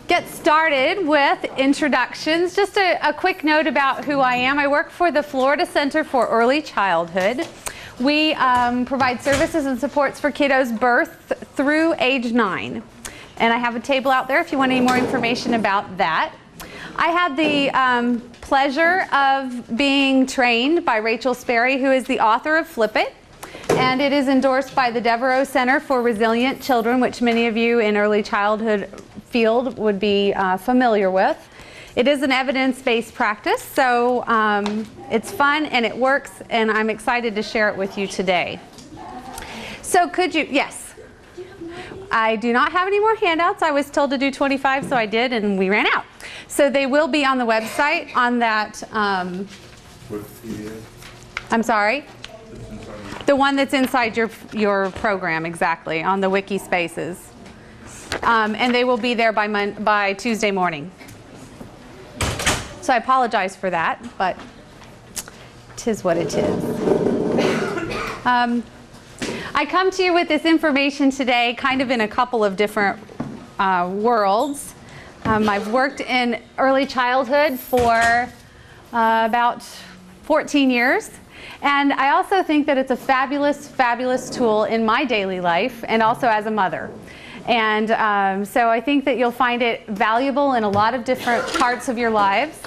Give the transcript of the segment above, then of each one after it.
Get started with introductions. Just a quick note about who I am. I work for the Florida Center for Early Childhood. We provide services and supports for kiddos birth through age 9. And I have a table out there if you want any more information about that. I had the pleasure of being trained by Rachel Sperry, who is the author of Flip It. And it is endorsed by the Devereaux Center for Resilient Children, which many of you in early childhood field would be familiar with. It is an evidence-based practice, so it's fun and it works, and I'm excited to share it with you today. So could you, yes. I do not have any more handouts. I was told to do 25, so I did, and we ran out. So they will be on the website on that. I'm sorry? The one that's inside your program, exactly, on the Wiki Spaces. And they will be there by Tuesday morning. So I apologize for that, but 'tis what it is. I come to you with this information today kind of in a couple of different worlds. I've worked in early childhood for about 14 years. And I also think that it's a fabulous, fabulous tool in my daily life and also as a mother. And so I think that you'll find it valuable in a lot of different parts of your lives.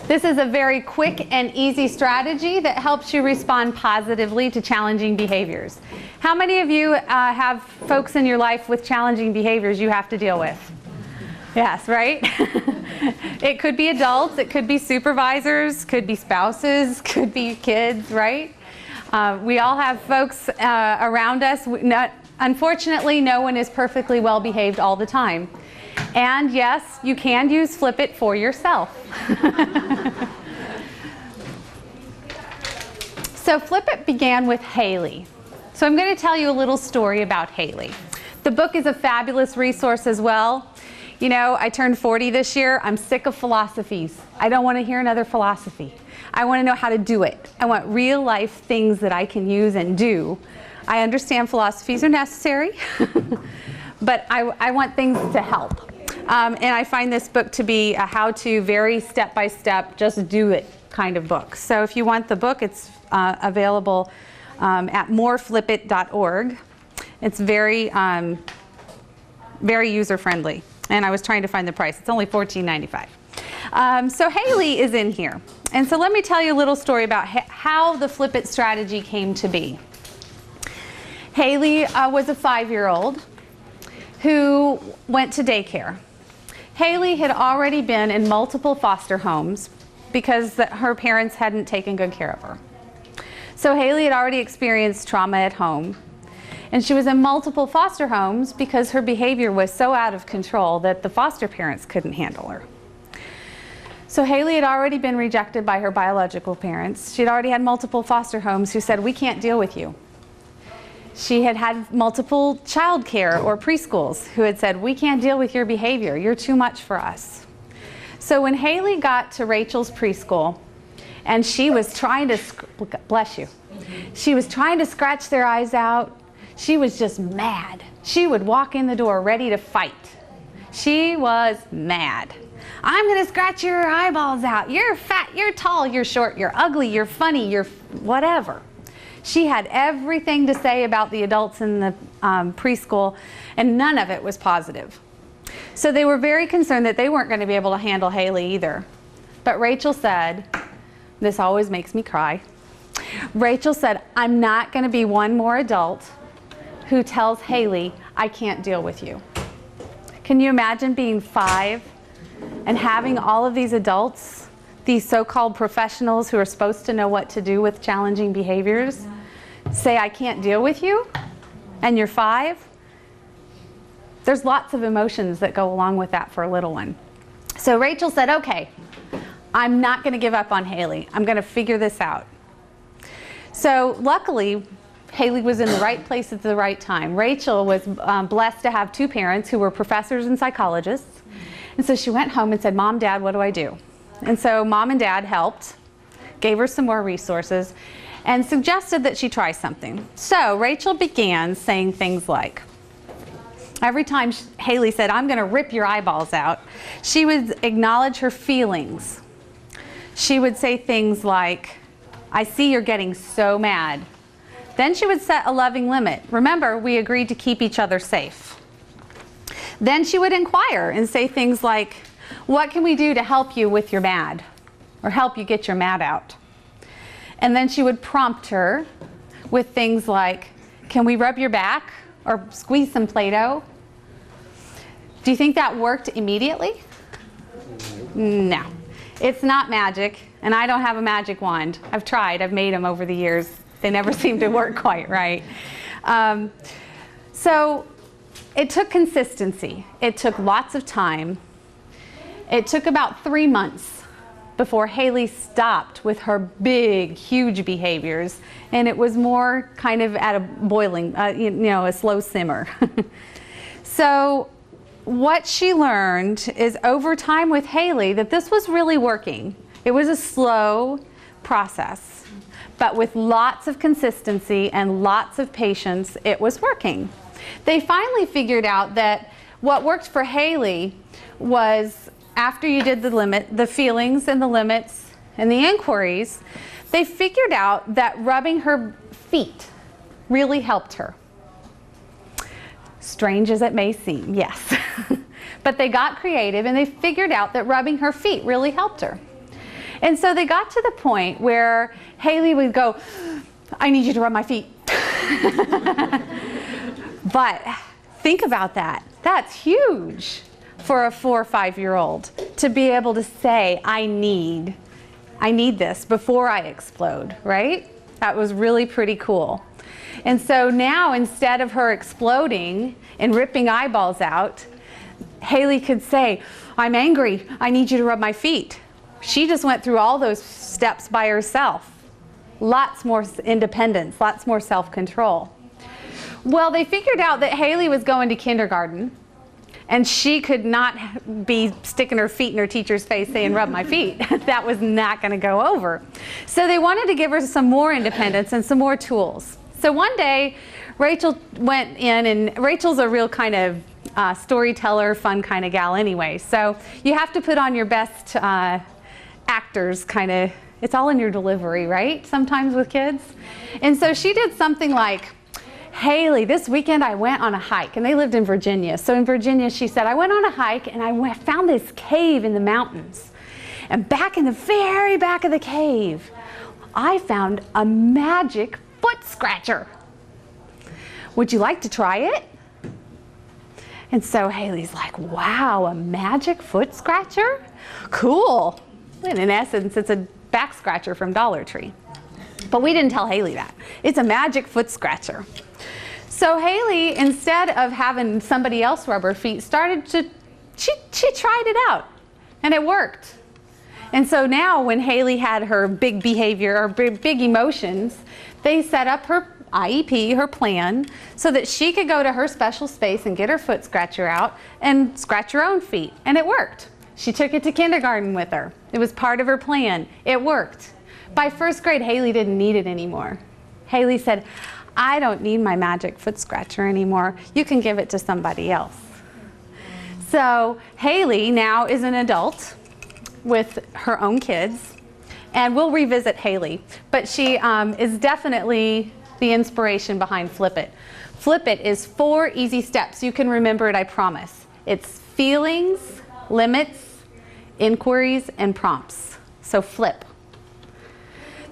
This is a very quick and easy strategy that helps you respond positively to challenging behaviors. How many of you have folks in your life with challenging behaviors you have to deal with? Yes, right? It could be adults, it could be supervisors, could be spouses, could be kids, right? We all have folks around us. Unfortunately, no one is perfectly well behaved all the time. And yes, you can use Flip It for yourself. So Flip It began with Haley. So I'm going to tell you a little story about Haley. The book is a fabulous resource as well. You know, I turned 40 this year. I'm sick of philosophies. I don't want to hear another philosophy. I want to know how to do it. I want real life things that I can use and do. I understand philosophies are necessary, but I want things to help. And I find this book to be a how-to, very step-by-step, just do it kind of book. So if you want the book, it's available at moreflipit.org. It's very, very user-friendly. And I was trying to find the price. It's only $14.95. So Haley is in here. And so let me tell you a little story about how the Flip It strategy came to be. Haley was a 5-year-old who went to daycare. Haley had already been in multiple foster homes because her parents hadn't taken good care of her. So Haley had already experienced trauma at home. And she was in multiple foster homes because her behavior was so out of control that the foster parents couldn't handle her. So Haley had already been rejected by her biological parents. She'd already had multiple foster homes who said, "We can't deal with you." She had had multiple child care or preschools who had said, "We can't deal with your behavior. You're too much for us." So when Haley got to Rachel's preschool, and she was trying to, bless you, she was trying to scratch their eyes out, she was just mad. She would walk in the door ready to fight. She was mad. "I'm going to scratch your eyeballs out. You're fat, you're tall, you're short, you're ugly, you're funny, you're whatever." She had everything to say about the adults in the preschool, and none of it was positive. So they were very concerned that they weren't going to be able to handle Haley either. But Rachel said, this always makes me cry, Rachel said, "I'm not going to be one more adult who tells Haley, I can't deal with you." Can you imagine being 5 and having all of these adults, these so-called professionals who are supposed to know what to do with challenging behaviors say, I can't deal with you, and you're 5, there's lots of emotions that go along with that for a little one. So Rachel said, okay, I'm not going to give up on Haley. I'm going to figure this out. So luckily, Haley was in the right place at the right time. Rachel was blessed to have 2 parents who were professors and psychologists. And so she went home and said, Mom, Dad, what do I do? And so Mom and Dad helped, gave her some more resources, and suggested that she try something. So Rachel began saying things like, every time Haley said, I'm going to rip your eyeballs out, she would acknowledge her feelings. She would say things like, I see you're getting so mad. Then she would set a loving limit. Remember, we agreed to keep each other safe. Then she would inquire and say things like, what can we do to help you with your mad? Or help you get your mad out? And then she would prompt her with things like, can we rub your back? Or squeeze some Play-Doh? Do you think that worked immediately? No. It's not magic, and I don't have a magic wand. I've tried. I've made them over the years. They never seem to work quite right. So it took consistency. It took lots of time. It took about 3 months before Haley stopped with her big, huge behaviors, and it was more kind of at a boiling, a slow simmer. So what she learned is over time with Haley that this was really working. It was a slow process, but with lots of consistency and lots of patience, it was working. They finally figured out that what worked for Haley was, after you did the feelings and the limits and the inquiries, they figured out that rubbing her feet really helped her. Strange as it may seem, yes. But they got creative and they figured out that rubbing her feet really helped her. And so they got to the point where Haley would go, I need you to rub my feet. But think about that. That's huge for a 4 or 5-year-old to be able to say, I need this before I explode, right? That was really pretty cool. And so now, instead of her exploding and ripping eyeballs out, Haley could say, I'm angry, I need you to rub my feet. She just went through all those steps by herself. Lots more independence, lots more self-control. Well, they figured out that Haley was going to kindergarten, and she could not be sticking her feet in her teacher's face saying, rub my feet. That was not going to go over. So they wanted to give her some more independence and some more tools. So one day, Rachel went in, and Rachel's a real kind of storyteller, fun kind of gal anyway. So you have to put on your best actors kind of, it's all in your delivery, right? Sometimes with kids. And so she did something like, Haley, this weekend I went on a hike, and they lived in Virginia. So in Virginia, she said, I went on a hike and I found this cave in the mountains. And back in the very back of the cave, I found a magic foot scratcher. Would you like to try it? And so Haley's like, wow, a magic foot scratcher? Cool. And in essence, it's a back scratcher from Dollar Tree. But we didn't tell Haley that. It's a magic foot scratcher. So Haley, instead of having somebody else rub her feet, she tried it out, and it worked. And so now when Haley had her big behavior or big emotions, they set up her IEP, her plan, so that she could go to her special space and get her foot scratcher out and scratch her own feet. And it worked. She took it to kindergarten with her. It was part of her plan. It worked. By first grade, Haley didn't need it anymore. Haley said, I don't need my magic foot scratcher anymore. You can give it to somebody else. So Haley now is an adult with her own kids, and we'll revisit Haley, but she is definitely the inspiration behind Flip It. Flip It is 4 easy steps. You can remember it, I promise. It's feelings, limits, inquiries, and prompts. So flip.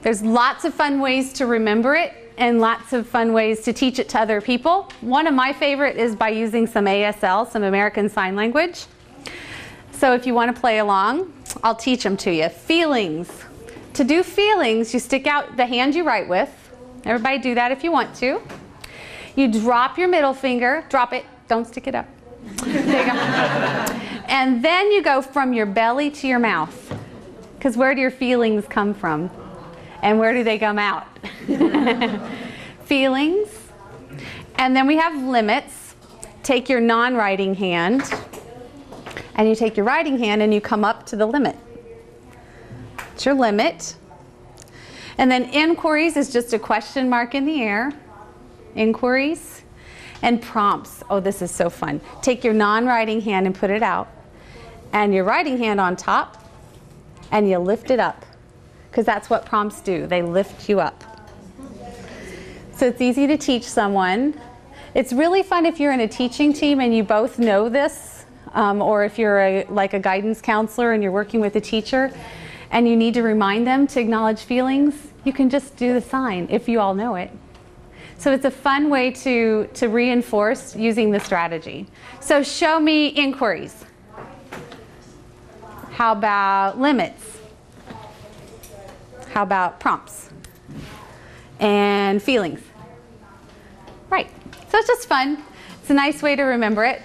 There's lots of fun ways to remember it and lots of fun ways to teach it to other people. One of my favorite is by using some ASL, some American Sign Language. So if you want to play along, I'll teach them to you. Feelings. To do feelings, you stick out the hand you write with. Everybody do that if you want to. You drop your middle finger, drop it, don't stick it up. There you go. And then you go from your belly to your mouth. Because where do your feelings come from? And where do they come out? Feelings. And then we have limits. Take your non-writing hand, and you take your writing hand and you come up to the limit. It's your limit. And then inquiries is just a question mark in the air. Inquiries. And prompts. Oh, this is so fun. Take your non-writing hand and put it out. And your writing hand on top. And you lift it up. Because that's what prompts do. They lift you up. So it's easy to teach someone. It's really fun if you're in a teaching team and you both know this. Or if you're like a guidance counselor and you're working with a teacher and you need to remind them to acknowledge feelings, you can just do the sign if you all know it. So it's a fun way to reinforce using the strategy. So show me inquiries. How about limits? How about prompts? And feelings. Right. So it's just fun. It's a nice way to remember it,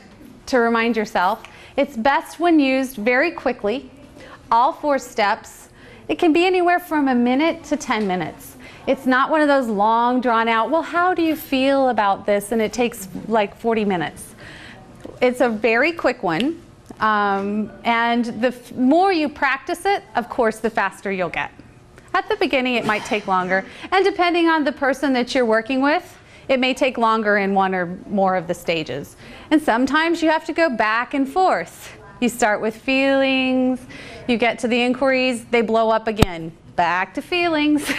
to remind yourself. It's best when used very quickly. All 4 steps. It can be anywhere from a minute to 10 minutes. It's not one of those long, drawn out, well, how do you feel about this? And it takes like 40 minutes. It's a very quick one. And the more you practice it, of course, the faster you'll get. At the beginning, it might take longer. And depending on the person that you're working with, it may take longer in one or more of the stages. And sometimes you have to go back and forth. You start with feelings, you get to the inquiries, they blow up again. Back to feelings.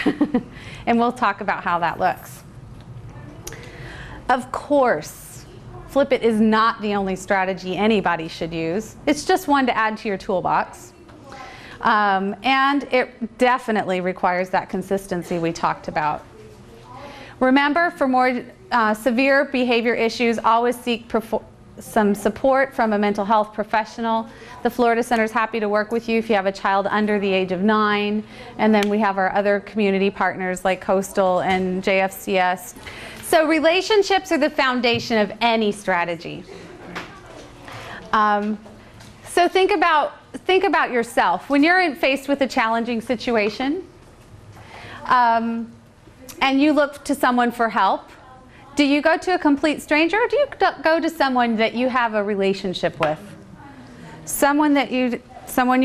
And we'll talk about how that looks. Of course, Flip It is not the only strategy anybody should use. It's just one to add to your toolbox. And it definitely requires that consistency we talked about. Remember, for more severe behavior issues, always seek some support from a mental health professional. The Florida Center is happy to work with you if you have a child under the age of 9. And then we have our other community partners like Coastal and JFCS. So relationships are the foundation of any strategy. So think about yourself. When you're faced with a challenging situation, and you look to someone for help, do you go to a complete stranger or do you go to someone that you have a relationship with? Someone you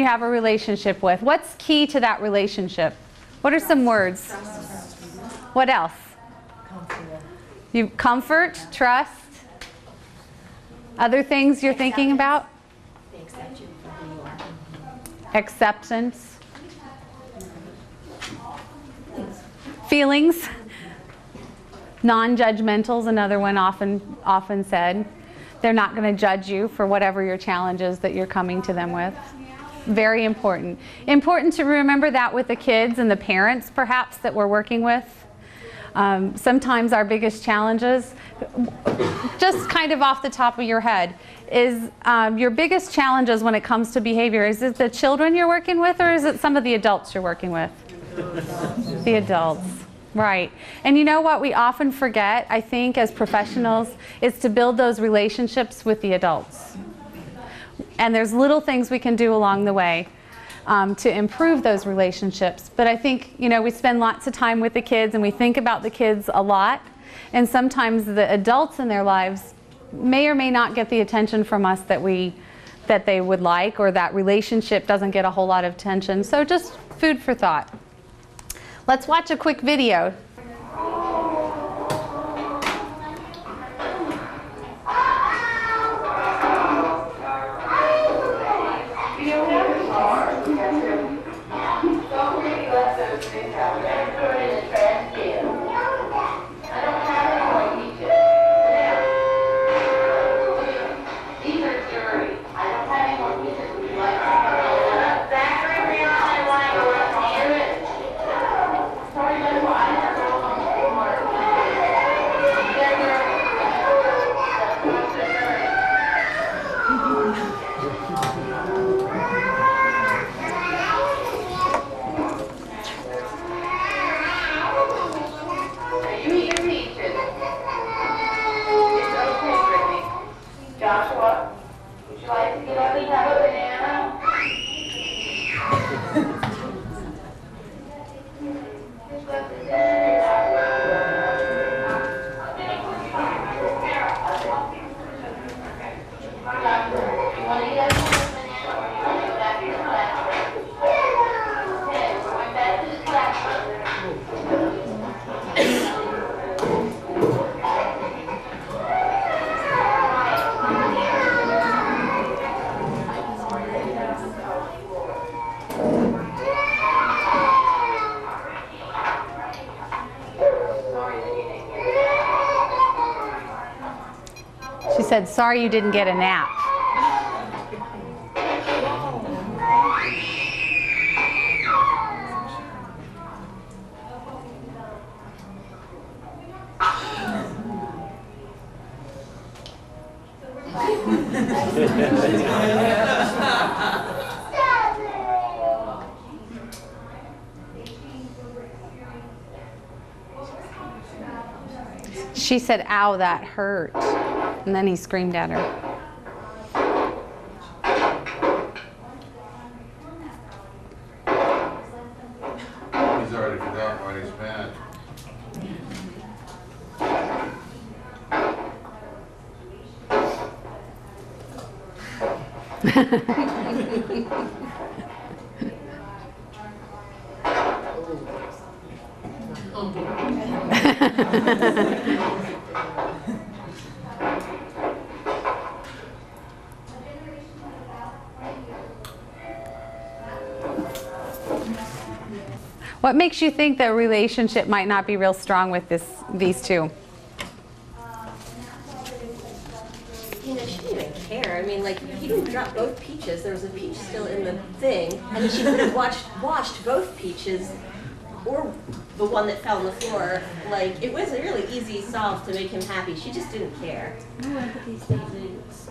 have a relationship with. What's key to that relationship? What are some words? What else? Comfort, trust. Other things you're thinking about? Acceptance. Feelings. Non-judgmental is another one often said. They're not going to judge you for whatever your challenges that you're coming to them with. Very important. Important to remember that with the kids and the parents perhaps that we're working with. Sometimes our biggest challenges, just kind of off the top of your head, is your biggest challenges when it comes to behavior. Is it the children you're working with or is it some of the adults you're working with? The adults. Right. And you know what we often forget, I think, as professionals, is to build those relationships with the adults. And there's little things we can do along the way to improve those relationships. But I think, we spend lots of time with the kids and we think about the kids a lot. And sometimes the adults in their lives may or may not get the attention from us that they would like, or that relationship doesn't get a whole lot of attention. So just food for thought. Let's watch a quick video. said, sorry you didn't get a nap. She said, ow, that hurt. And then he screamed at her. He's already forgotten what he's meant. What makes you think the relationship might not be real strong with these two? You know, she didn't even care. I mean, like, he didn't drop both peaches. There was a peach still in the thing. And then she could have washed both peaches, or the one that fell on the floor. Like, it was a really easy solve to make him happy. She just didn't care. No empathy statements.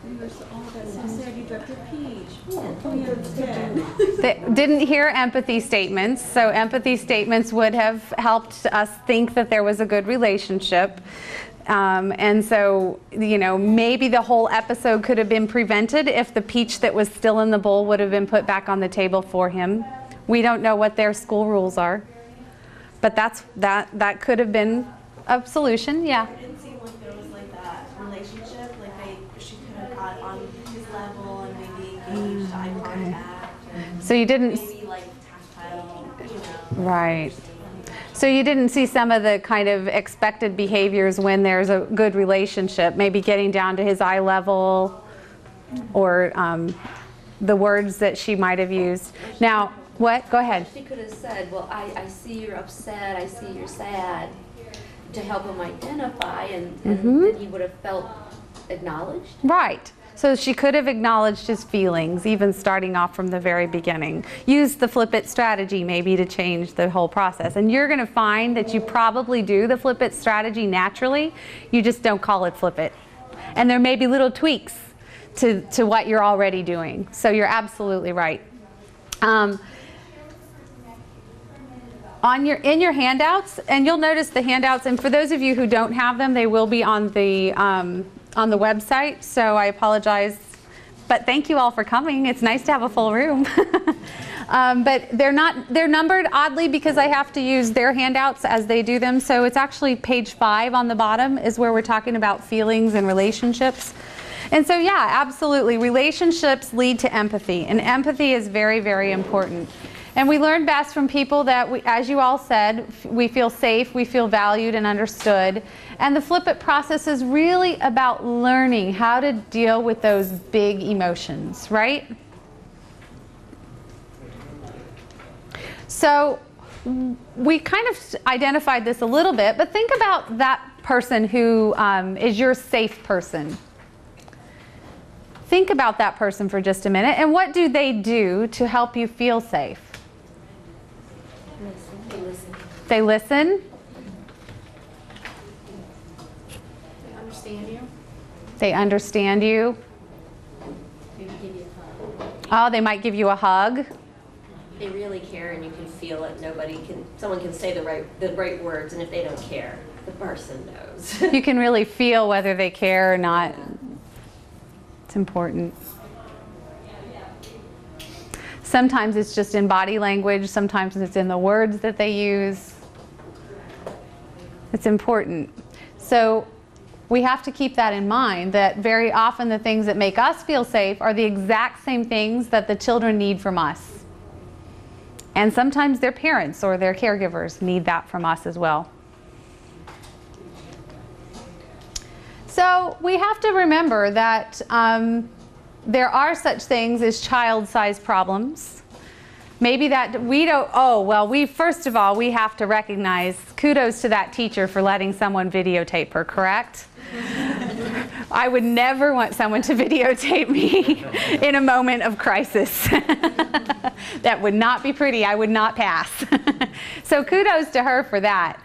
You were so, oh, that's so sad you dropped your peach. Oh, yeah, it's dead. They didn't hear empathy statements, so empathy statements would have helped us think that there was a good relationship. And so, you know, maybe the whole episode could have been prevented if the peach that was still in the bowl would have been put back on the table for him. We don't know what their school rules are, but that could have been a solution, yeah. It didn't seem like there was like that relationship, like she could have got on his level and maybe engaged eye contact. And So you didn't, maybe like tactile, you know. right. So you didn't see some of the kind of expected behaviors when there's a good relationship, maybe getting down to his eye level, or the words that she might have used. Now, what? Go ahead. She could have said, well, I see you're upset, I see you're sad, to help him identify, and then he would have felt acknowledged. Right. So she could have acknowledged his feelings, even starting off from the very beginning. Use the flip it strategy maybe to change the whole process. And you're going to find that you probably do the flip it strategy naturally. You just don't call it flip it. And there may be little tweaks to what you're already doing. So you're absolutely right. In your handouts, and you'll notice the handouts, and for those of you who don't have them, they will be on the website, so I apologize, but thank you all for coming. It's nice to have a full room. But they're numbered oddly because I have to use their handouts as they do them, so it's actually page 5 on the bottom is where we're talking about feelings and relationships. And so yeah, absolutely, relationships lead to empathy, and empathy is very, very important. And we learn best from people that, as you all said, we feel safe, we feel valued and understood. And the flip it process is really about learning how to deal with those big emotions, right? So we kind of identified this a little bit, but think about that person who is your safe person. Think about that person for just a minute, and what do they do to help you feel safe? They listen. They understand you. They understand you. Maybe give you a hug. Oh, they might give you a hug. They really care, and you can feel it. Someone can say the right words, and if they don't care, the person knows. You can really feel whether they care or not. It's important. Sometimes it's just in body language. Sometimes it's in the words that they use. It's important. So we have to keep that in mind, that very often the things that make us feel safe are the exact same things that the children need from us. And sometimes their parents or their caregivers need that from us as well. So we have to remember that there are such things as child-sized problems. Maybe that we don't, first of all, we have to recognize kudos to that teacher for letting someone videotape her, correct? I would never want someone to videotape me in a moment of crisis. That would not be pretty. I would not pass. So kudos to her for that.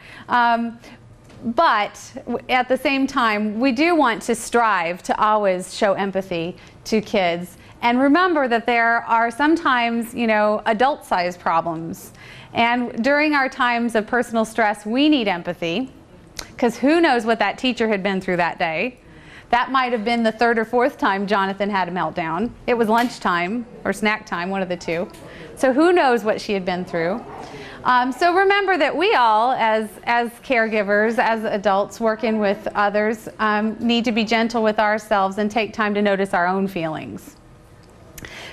But at the same time, we do want to strive to always show empathy to kids. And remember that there are sometimes, adult-sized problems. And during our times of personal stress, we need empathy, because who knows what that teacher had been through that day. That might have been the third or fourth time Jonathan had a meltdown. It was lunchtime or snack time, one of the two. So who knows what she had been through. So remember that we all, as caregivers, as adults working with others, need to be gentle with ourselves and take time to notice our own feelings.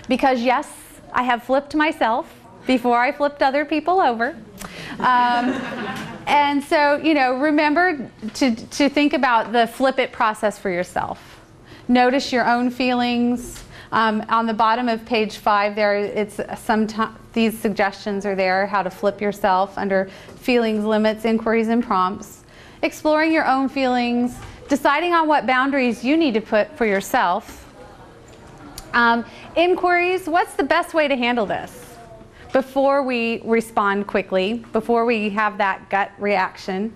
Because yes, I have flipped myself before I flipped other people over. And so, remember to think about the flip it process for yourself. Notice your own feelings. On the bottom of page 5 there, these suggestions are there, how to flip yourself under feelings, limits, inquiries, and prompts. Exploring your own feelings, deciding on what boundaries you need to put for yourself. Inquiries, what's the best way to handle this? Before we respond quickly, before we have that gut reaction,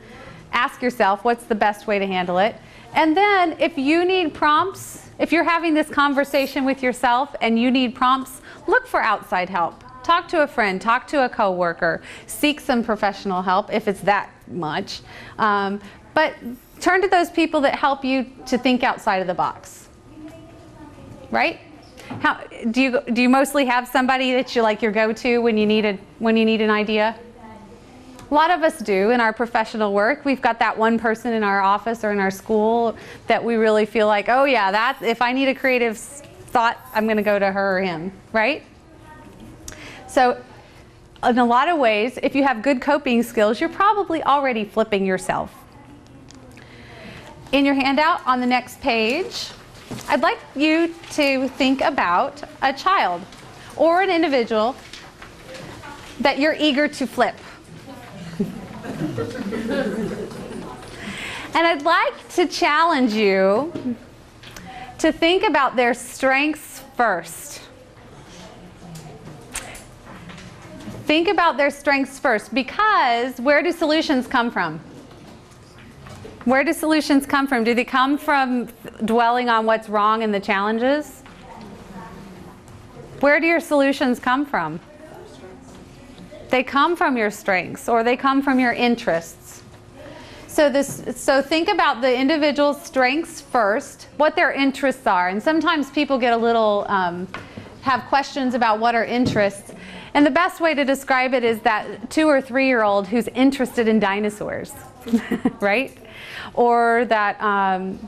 ask yourself what's the best way to handle it. And then if you need prompts, if you're having this conversation with yourself and you need prompts, look for outside help. Talk to a friend, talk to a coworker, seek some professional help if it's that much. But turn to those people that help you to think outside of the box. Right? Do you mostly have somebody that you like your go-to when you need an idea? A lot of us do in our professional work. We've got that one person in our office or in our school that we really feel like, oh yeah, if I need a creative thought, I'm going to go to her or him, right? So in a lot of ways, if you have good coping skills, you're probably already flipping yourself. In your handout on the next page, I'd like you to think about a child or an individual that you're eager to flip. And I'd like to challenge you to think about their strengths first. Think about their strengths first, because where do solutions come from? Where do solutions come from? Do they come from dwelling on what's wrong and the challenges? Where do your solutions come from? They come from your strengths, or they come from your interests. So think about the individual's strengths first, what their interests are. And sometimes people get a little, have questions about what are interests. And the best way to describe it is that 2 or 3-year-old who's interested in dinosaurs, right? Or that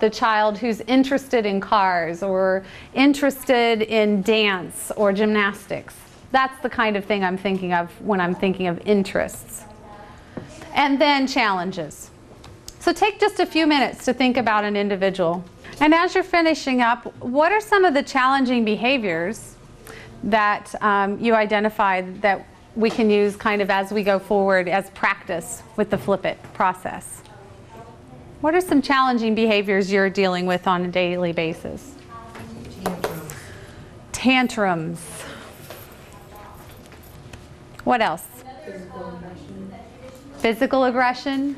the child who's interested in cars or interested in dance or gymnastics. That's the kind of thing I'm thinking of when I'm thinking of interests. And then challenges. So take just a few minutes to think about an individual. And as you're finishing up, what are some of the challenging behaviors that you identified that we can use kind of as we go forward as practice with the Flip It process? What are some challenging behaviors you're dealing with on a daily basis? Tantrums. What else? Physical aggression.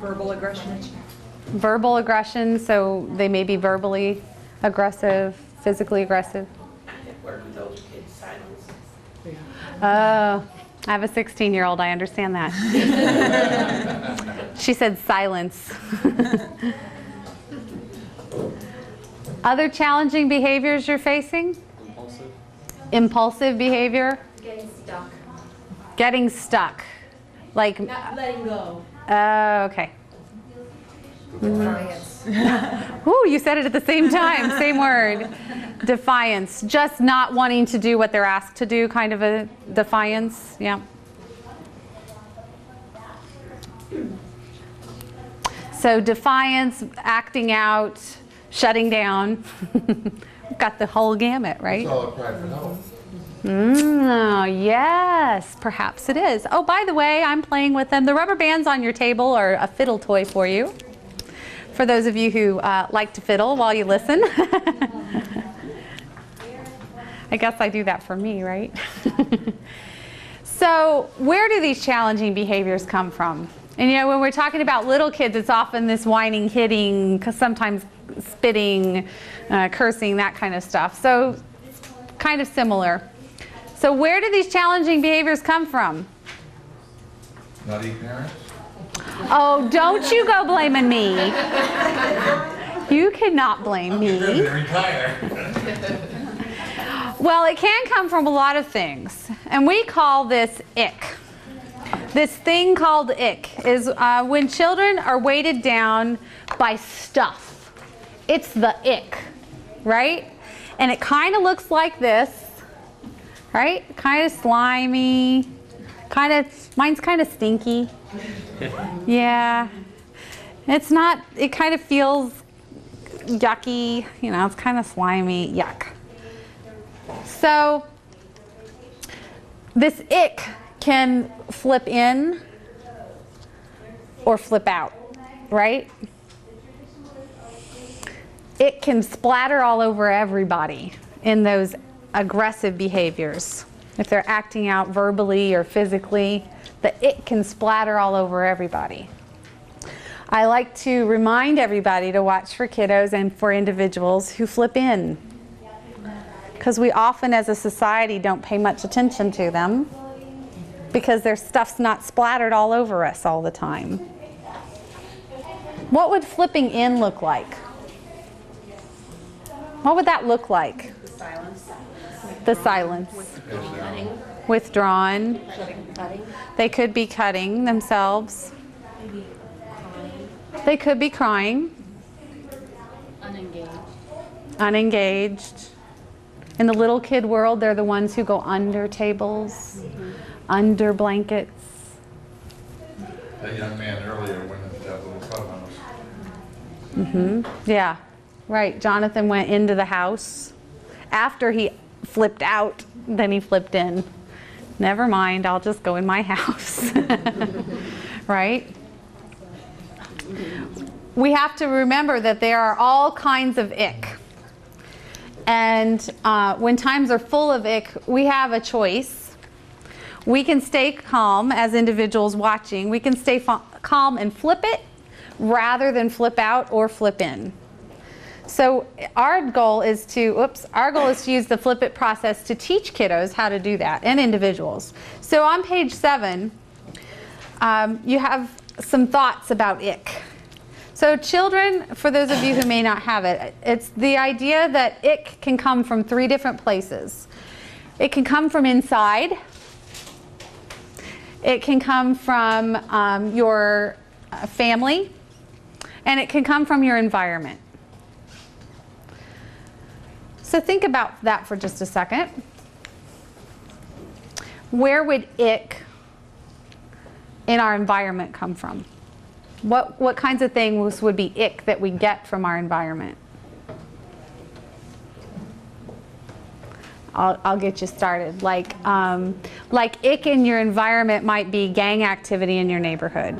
Verbal aggression. Verbal aggression, so they may be verbally aggressive, physically aggressive. Where do those kids silence? Oh, I have a 16-year-old, I understand that. She said silence. Other challenging behaviors you're facing? Impulsive behavior? Getting stuck. Getting stuck. Like, Not letting go. okay. Defiance. Ooh, you said it at the same time, same word. Defiance, just not wanting to do what they're asked to do, kind of a defiance, yeah. So defiance, acting out, shutting down. We've got the whole gamut, right? It's all a cry for help. Yes, perhaps it is. Oh, by the way, I'm playing with them. The rubber bands on your table are a fiddle toy for you. for those of you who like to fiddle while you listen. I guess I do that for me, right? So where do these challenging behaviors come from? And you know, when we're talking about little kids, it's often this whining, hitting, sometimes spitting, cursing, that kind of stuff. So kind of similar. So where do these challenging behaviors come from? Nutty parents? Oh, don't you go blaming me. You cannot blame me. Retire. Well, it can come from a lot of things, and we call this ick. This thing called ick is when children are weighted down by stuff. It's the ick, right? And it kind of looks like this, right? Kind of slimy, mine's kind of stinky. Yeah. It's not, it kind of feels yucky, you know, it's kind of slimy, yuck. So this ick can flip in or flip out, right? It can splatter all over everybody in those aggressive behaviors. If they're acting out verbally or physically, the ick can splatter all over everybody. I like to remind everybody to watch for kiddos and for individuals who flip in, because we often as a society don't pay much attention to them because their stuff's not splattered all over us all the time. What would flipping in look like? What would that look like? The silence. The silence. Cutting. Withdrawn. Cutting. They could be cutting themselves. Maybe crying. They could be crying. Unengaged. Unengaged. In the little kid world, they're the ones who go under tables, under blankets. That young man earlier went into that little clubhouse. Yeah, right. Jonathan went into the house. After he flipped out, then he flipped in. Never mind, I'll just go in my house. Right? We have to remember that there are all kinds of ick. And when times are full of ick, we have a choice. We can stay calm as individuals watching. We can stay calm and flip it rather than flip out or flip in. So our goal is to use the flip it process to teach kiddos how to do that and individuals. So on page 7, you have some thoughts about ick. So children, for those of you who may not have it, it's the idea that ick can come from 3 different places. It can come from inside. It can come from your family. And it can come from your environment. So think about that for just a second. Where would ick in our environment come from? What kinds of things would be ick that we get from our environment? I'll get you started. Like ick in your environment might be gang activity in your neighborhood.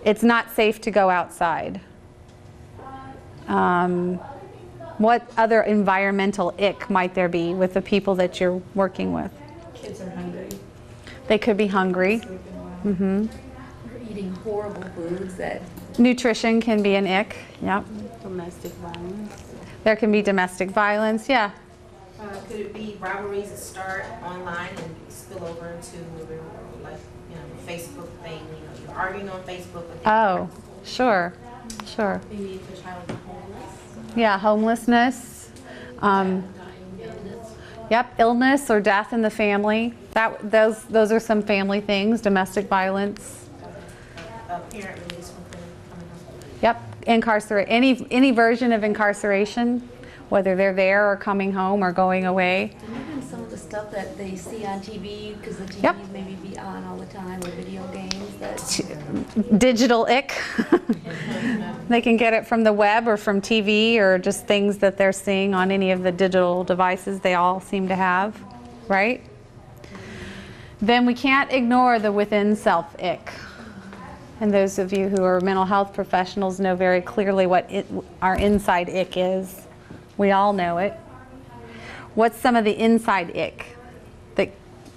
It's not safe to go outside. What other environmental ick might there be with the people that you're working with? Kids are hungry. They could be hungry. Or eating horrible foods that. Nutrition can be an ick. Yep. Domestic violence. There can be domestic violence. Yeah. Could it be rivalries that start online and spill over into the real world, like, you know, Facebook thing, you know, you're arguing on Facebook with Oh, sure. Sure. Maybe if a child is homeless. Yeah, homelessness. Yep, illness or death in the family. Those are some family things. Domestic violence. parent release from prison coming home. Yep, any version of incarceration, whether they're there or coming home or going away. And even some of the stuff that they see on TV, because the TV Yep. maybe be on all the time, or video games that. Digital ick. They can get it from the web or from TV or just things that they're seeing on any of the digital devices they all seem to have, right? Then we can't ignore the within self ick. And those of you who are mental health professionals know very clearly what our inside ick is. We all know it. What's some of the inside ick that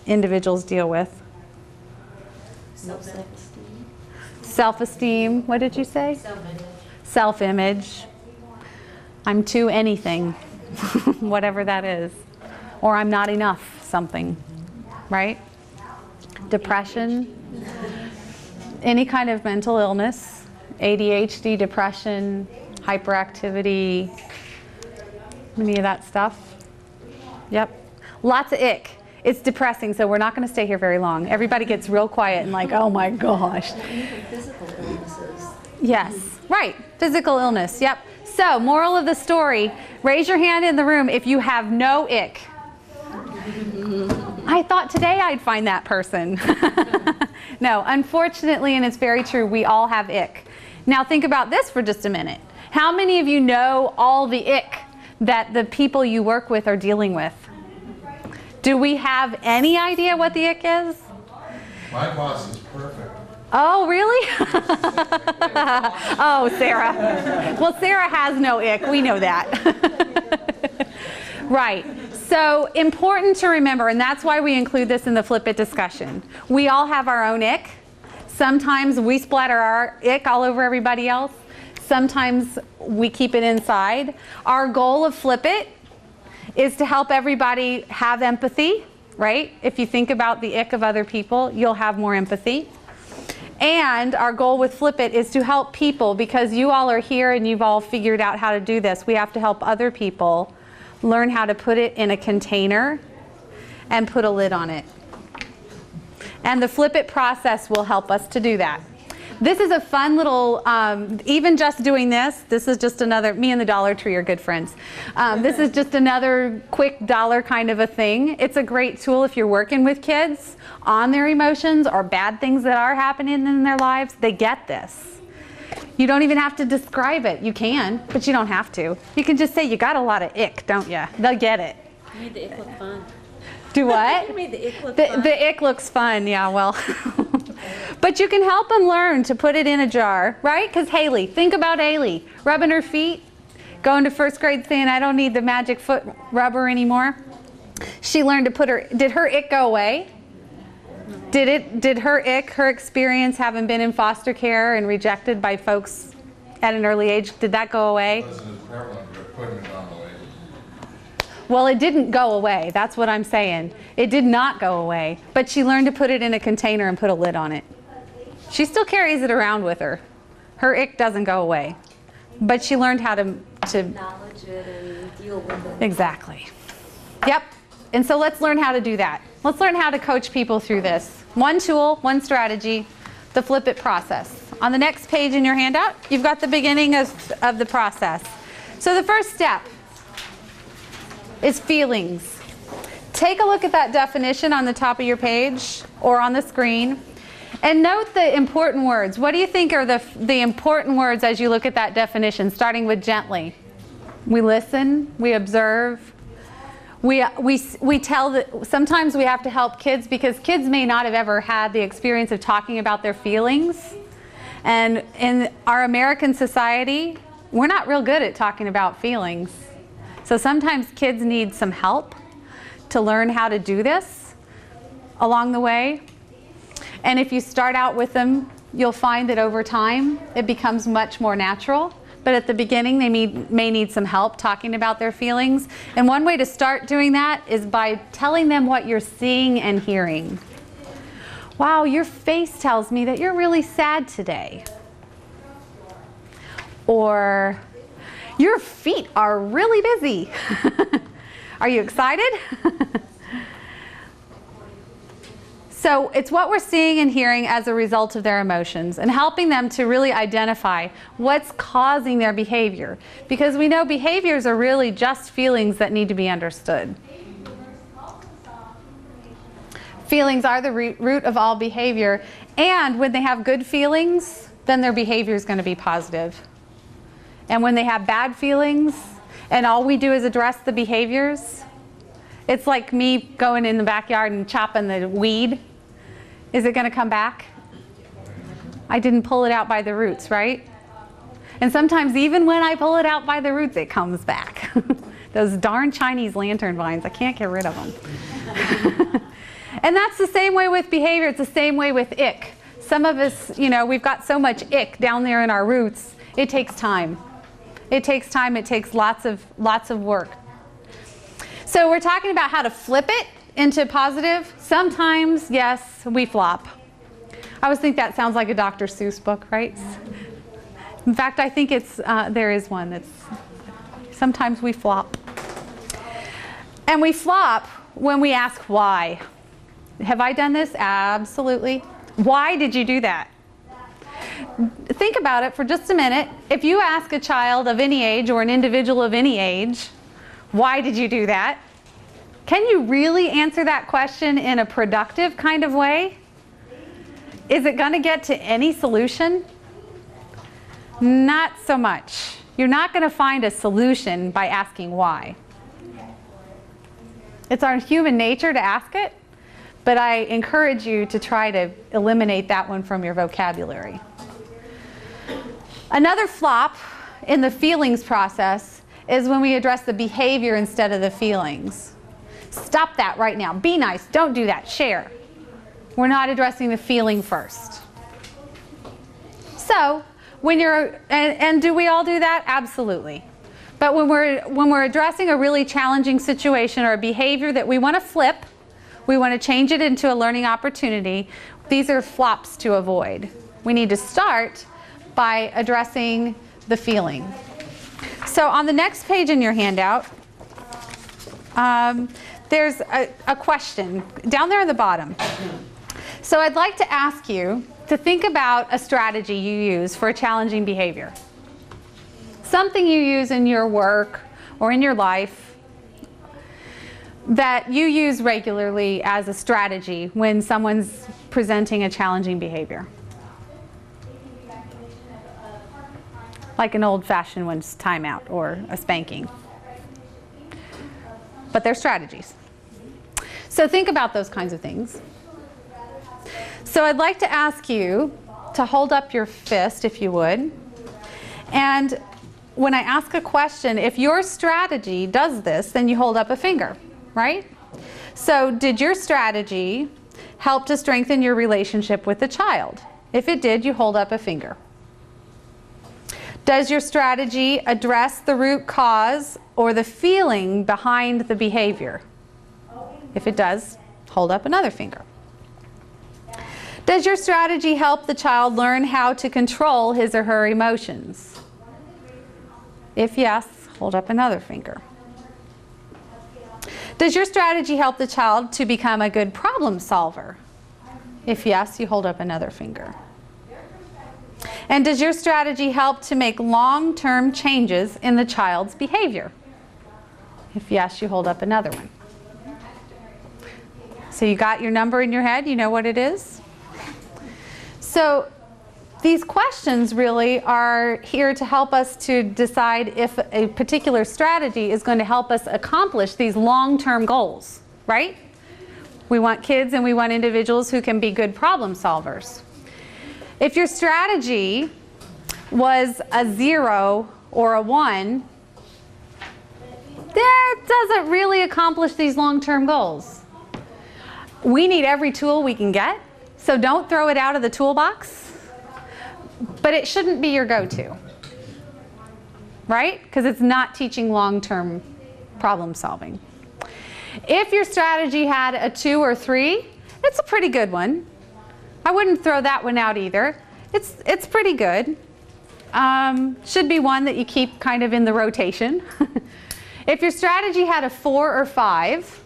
individuals deal with? Self-esteem. Self-esteem. What did you say? Self-image. Self-image. I'm too anything, whatever that is. Or I'm not enough something, right? Depression. Any kind of mental illness, ADHD, depression, hyperactivity, any of that stuff. Yep. Lots of ick. It's depressing, so we're not going to stay here very long. Everybody gets real quiet and like, oh my gosh. Even physical illnesses. Yes, right. Physical illness. Yep. So, moral of the story, raise your hand in the room if you have no ick. I thought today I'd find that person. No, unfortunately, and it's very true, we all have ick. Now think about this for just a minute. How many of you know all the ick that the people you work with are dealing with? Do we have any idea what the ick is? My boss is perfect. Oh, really? Oh, Sarah. Well, Sarah has no ick. We know that. Right. So important to remember, and that's why we include this in the Flip It discussion. We all have our own ick. Sometimes we splatter our ick all over everybody else. Sometimes we keep it inside. Our goal of Flip It is to help everybody have empathy, right? If you think about the ick of other people, you'll have more empathy. And our goal with Flip It is to help people, because you all are here and you've all figured out how to do this. We have to help other people learn how to put it in a container and put a lid on it. And the Flip It process will help us to do that. This is a fun little, even just doing this is just another, me and the Dollar Tree are good friends. This is just another quick dollar kind of a thing. It's a great tool if you're working with kids on their emotions or bad things that are happening in their lives. They get this. You don't even have to describe it. You can, but you don't have to. You can just say, you got a lot of ick, don't you? They'll get it. You made the ick look fun. Do what? You made the ick look fun. The ick looks fun, yeah, well. But you can help them learn to put it in a jar, right? Because Haley, think about Haley, rubbing her feet, going to first grade saying, I don't need the magic foot rubber anymore. She learned to put did her ick go away? Did her ick, her experience having been in foster care and rejected by folks at an early age, did that go away? It wasn't as prevalent, but putting it on the label. Well, it didn't go away. That's what I'm saying. It did not go away. But she learned to put it in a container and put a lid on it. She still carries it around with her. Her ick doesn't go away. But she learned how to Acknowledge it and deal with it. Exactly. Yep. And so let's learn how to do that. Let's learn how to coach people through this. One tool, one strategy, the Flip It process. On the next page in your handout, you've got the beginning of the process. So the first step is feelings. Take a look at that definition on the top of your page or on the screen and note the important words. What do you think are the important words as you look at that definition, starting with gently? We listen, we observe, we tell that sometimes we have to help kids because kids may not have ever had the experience of talking about their feelings. And in our American society, we're not real good at talking about feelings. So sometimes kids need some help to learn how to do this along the way. And if you start out with them, you'll find that over time it becomes much more natural. But at the beginning, they may need some help talking about their feelings. And one way to start doing that is by telling them what you're seeing and hearing. Wow, your face tells me that you're really sad today. Or, your feet are really busy. Are you excited? So it's what we're seeing and hearing as a result of their emotions and helping them to really identify what's causing their behavior. Because we know behaviors are really just feelings that need to be understood. Feelings are the root of all behavior, and when they have good feelings, then their behavior is going to be positive. And when they have bad feelings, and all we do is address the behaviors, it's like me going in the backyard and chopping the weed. Is it going to come back? I didn't pull it out by the roots, right? And sometimes even when I pull it out by the roots, it comes back. Those darn Chinese lantern vines, I can't get rid of them. And that's the same way with behavior. It's the same way with ick. Some of us, you know, we've got so much ick down there in our roots. It takes time. It takes time. It takes lots of work. So we're talking about how to flip it into positive. Sometimes, yes, we flop. I always think that sounds like a Dr. Seuss book, right? In fact, I think there is one that's sometimes we flop. And we flop when we ask why. Have I done this? Absolutely. Why did you do that? Think about it for just a minute. If you ask a child of any age or an individual of any age, why did you do that? Can you really answer that question in a productive kind of way? Is it going to get to any solution? Not so much. You're not going to find a solution by asking why. It's our human nature to ask it, but I encourage you to try to eliminate that one from your vocabulary. Another flop in the feelings process is when we address the behavior instead of the feelings. Stop that right now. Be nice. Don't do that. Share. We're not addressing the feeling first. So, when you're, and do we all do that? Absolutely. But when we're addressing a really challenging situation or a behavior that we want to flip, we want to change it into a learning opportunity, these are flops to avoid. We need to start by addressing the feeling. So on the next page in your handout, there's a question down there on the bottom. So I'd like to ask you to think about a strategy you use for a challenging behavior. Something you use in your work or in your life that you use regularly as a strategy when someone's presenting a challenging behavior. Like an old-fashioned one's timeout or a spanking. But they're strategies. So think about those kinds of things. So I'd like to ask you to hold up your fist, if you would. And when I ask a question, if your strategy does this, then you hold up a finger, right? So did your strategy help to strengthen your relationship with the child? If it did, you hold up a finger. Does your strategy address the root cause or the feeling behind the behavior? If it does, hold up another finger. Does your strategy help the child learn how to control his or her emotions? If yes, hold up another finger. Does your strategy help the child to become a good problem solver? If yes, you hold up another finger. And does your strategy help to make long-term changes in the child's behavior? If yes, you hold up another one. So you got your number in your head, you know what it is? So these questions really are here to help us to decide if a particular strategy is going to help us accomplish these long-term goals, right? We want kids and we want individuals who can be good problem solvers. If your strategy was a 0 or a 1, that doesn't really accomplish these long-term goals. We need every tool we can get, so don't throw it out of the toolbox, but it shouldn't be your go-to, right? Because it's not teaching long-term problem solving. If your strategy had a 2 or 3, it's a pretty good one. I wouldn't throw that one out either. It's pretty good. Should be one that you keep kind of in the rotation. If your strategy had a 4 or 5,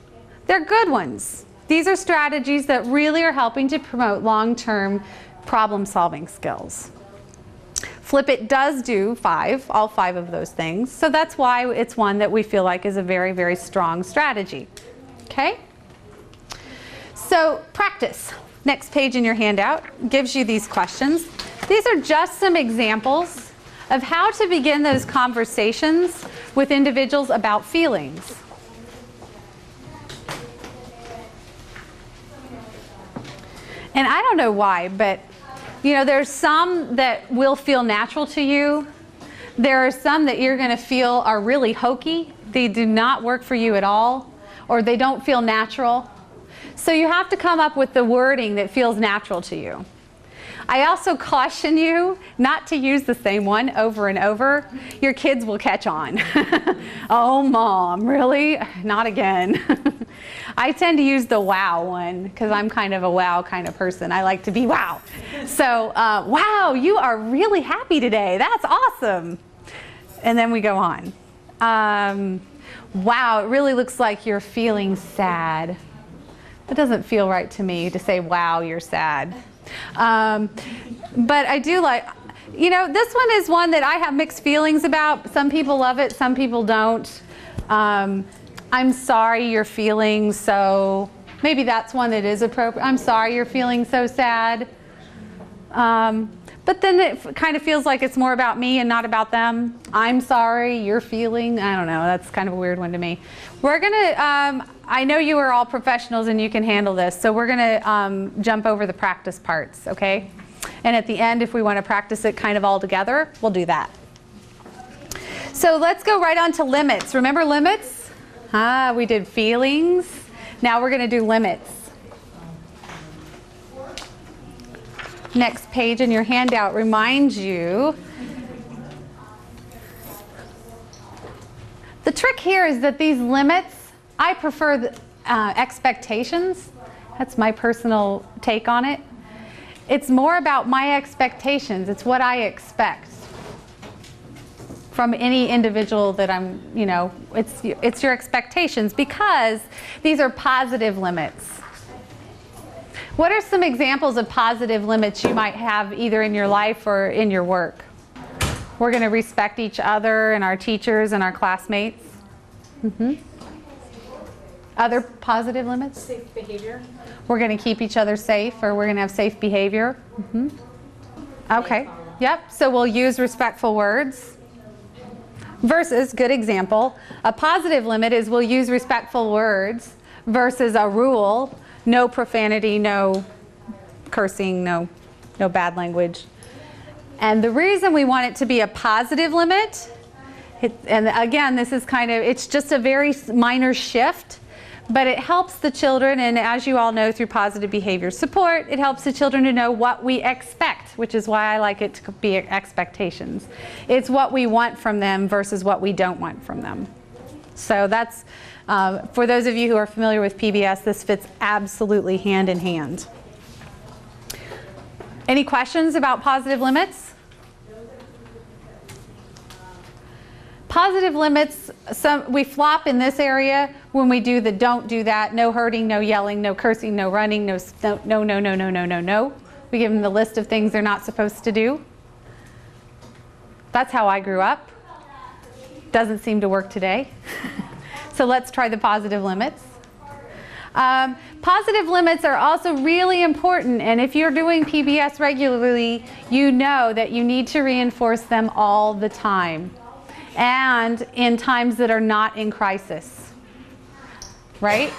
they're good ones. These are strategies that really are helping to promote long-term problem-solving skills. Flip It does do 5, all 5 of those things, so that's why it's one that we feel like is a very, very strong strategy. Okay? So practice. Next page in your handout gives you these questions. These are just some examples of how to begin those conversations with individuals about feelings. And I don't know why, but You know, there's some that will feel natural to you. There are some that you're going to feel are really hokey. They do not work for you at all, or they don't feel natural. So you have to come up with the wording that feels natural to you. I also caution you not to use the same one over and over. Your kids will catch on. Oh, Mom, really? Not again. I tend to use the wow one because I'm kind of a wow kind of person. I like to be wow. So, wow, you are really happy today. That's awesome. And then we go on. Wow, it really looks like you're feeling sad. That doesn't feel right to me to say, wow, you're sad. But I do like, you know, this one is one that I have mixed feelings about. Some people love it, some people don't. I'm sorry you're feeling so, maybe that's one that is appropriate. I'm sorry you're feeling so sad. But then it kind of feels like it's more about me and not about them. I'm sorry you're feeling, I don't know, that's kind of a weird one to me. We're gonna, I know you are all professionals and you can handle this, so we're gonna jump over the practice parts, okay? And at the end, if we want to practice it kind of all together, we'll do that. So let's go right on to limits. Remember limits? We did feelings. Now we're gonna do limits. Next page in your handout reminds you. The trick here is that these limits, I prefer the, expectations. That's my personal take on it. It's more about my expectations. It's what I expect from any individual that I'm, you know, it's your expectations because these are positive limits. What are some examples of positive limits you might have either in your life or in your work? We're going to respect each other and our teachers and our classmates. Other positive limits? Safe behavior. We're going to keep each other safe, or we're going to have safe behavior. Okay. Yep. So we'll use respectful words. Versus, good example, a positive limit is we'll use respectful words versus a rule. No profanity, no cursing, no bad language. And the reason we want it to be a positive limit, and again, this is kind of, it's just a very minor shift, but it helps the children, and as you all know through positive behavior support, it helps the children to know what we expect, which is why I like it to be expectations. It's what we want from them versus what we don't want from them. So that's, for those of you who are familiar with PBS, this fits absolutely hand in hand. Any questions about positive limits? Positive limits, we flop in this area when we do the don't do that, no hurting, no yelling, no cursing, no running, no. We give them the list of things they're not supposed to do. That's how I grew up. Doesn't seem to work today. So let's try the positive limits. Positive limits are also really important, and if you're doing PBS regularly, you know that you need to reinforce them all the time and in times that are not in crisis, right?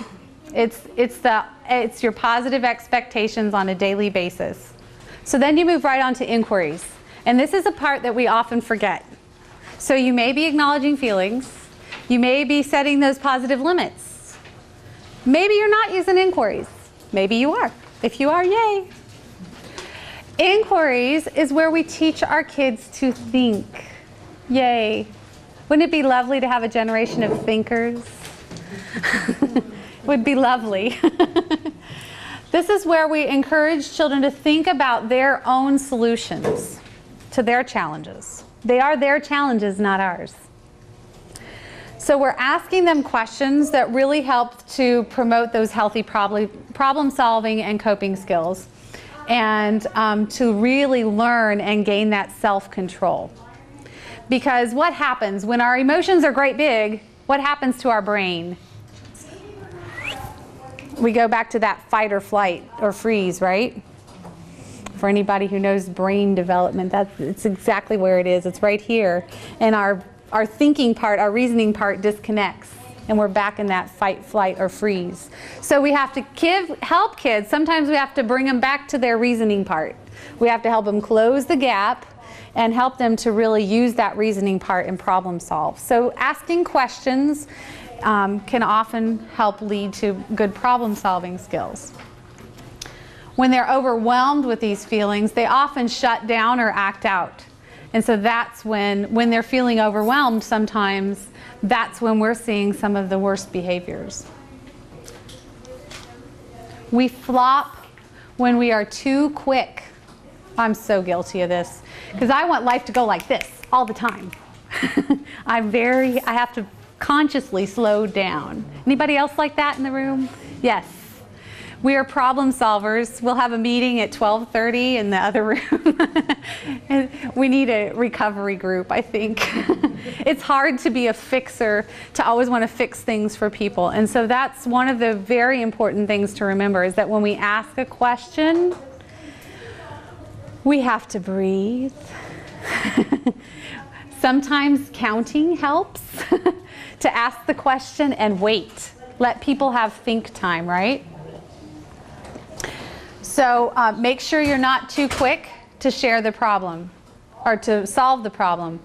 It's your positive expectations on a daily basis. So then you move right on to inquiries, and this is a part that we often forget. So you may be acknowledging feelings. You may be setting those positive limits. Maybe you're not using inquiries. Maybe you are. If you are, yay. Inquiries is where we teach our kids to think. Yay. Wouldn't it be lovely to have a generation of thinkers? Would be lovely. This is where we encourage children to think about their own solutions to their challenges. They are their challenges, not ours. So we're asking them questions that really help to promote those healthy problem solving and coping skills, and to really learn and gain that self-control. Because what happens when our emotions are great big, what happens to our brain? We go back to that fight or flight or freeze, right? For anybody who knows brain development, it's exactly where it is. It's right here. And our thinking part, our reasoning part disconnects. And we're back in that fight, flight, or freeze. So we have to help kids. Sometimes we have to bring them back to their reasoning part. We have to help them close the gap and help them to really use that reasoning part and problem solve. So asking questions can often help lead to good problem solving skills. When they're overwhelmed with these feelings, they often shut down or act out. And so that's when they're feeling overwhelmed, sometimes that's when we're seeing some of the worst behaviors. We flop when we are too quick. I'm so guilty of this because I want life to go like this all the time. I have to consciously slow down. Anybody else like that in the room? Yes. We are problem solvers. We'll have a meeting at 12:30 in the other room. And we need a recovery group, I think. It's hard to be a fixer, to always want to fix things for people. And so that's one of the very important things to remember, is that when we ask a question, we have to breathe. Sometimes counting helps to ask the question and wait. Let people have think time, right? So make sure you're not too quick to share the problem or to solve the problem.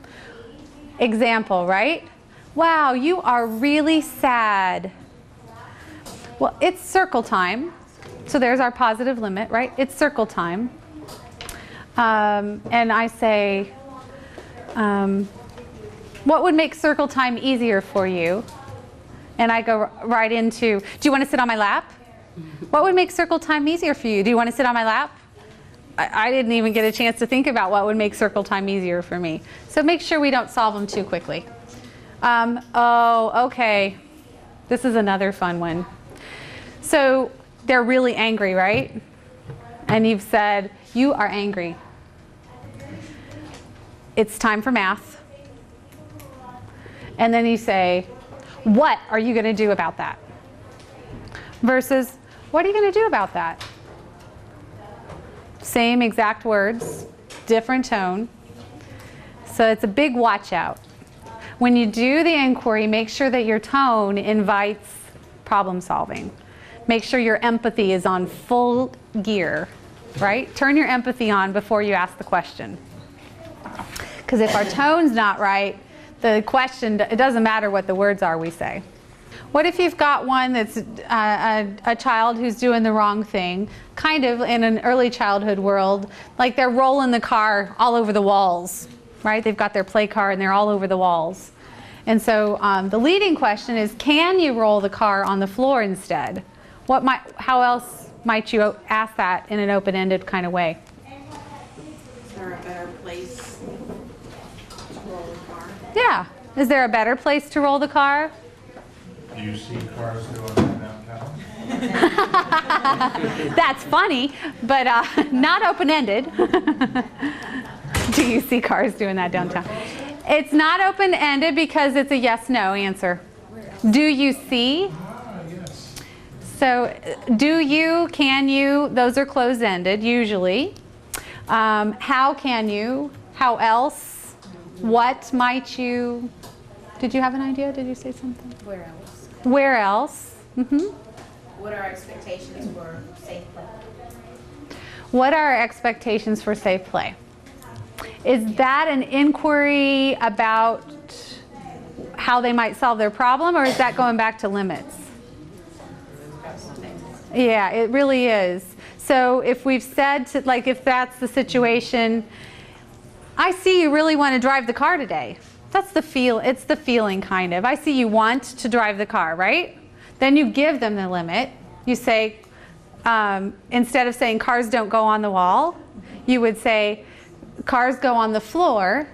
Example, right? Wow, you are really sad. Well, it's circle time. So there's our positive limit, right? It's circle time. And I say, what would make circle time easier for you? And I go right into, do you want to sit on my lap? What would make circle time easier for you? Do you want to sit on my lap? I didn't even get a chance to think about what would make circle time easier for me. So make sure we don't solve them too quickly. Oh, okay. This is another fun one. So they're really angry, right? And you've said, you are angry. It's time for math. And then you say, what are you going to do about that? Versus, what are you going to do about that? Same exact words, different tone. So it's a big watch out. When you do the inquiry, make sure that your tone invites problem solving. Make sure your empathy is on full gear, right? Turn your empathy on before you ask the question. Because if our tone's not right, the question, it doesn't matter what the words are we say. What if you've got one that's a child who's doing the wrong thing, kind of in an early childhood world, like they're rolling the car all over the walls, right? They've got their play car and they're all over the walls. And so the leading question is, can you roll the car on the floor instead? How else might you ask that in an open-ended kind of way? Is there a better place to roll the car? Yeah. Is there a better place to roll the car? Do you see cars doing that downtown? That's funny, but not open-ended. Do you see cars doing that downtown? It's not open-ended because it's a yes-no answer. Do you see? Yes. So do you, can you, those are closed-ended usually. How can you? How else? What might you? Did you have an idea? Did you say something? Where else? Where else? Mm-hmm. What are our expectations for safe play? What are our expectations for safe play? Is that an inquiry about how they might solve their problem, or is that going back to limits? Yeah, it really is. So if we've said, like if that's the situation, I see you really want to drive the car today. That's the it's the feeling kind of. I see you want to drive the car, right? Then you give them the limit. You say, instead of saying cars don't go on the wall, you would say cars go on the floor,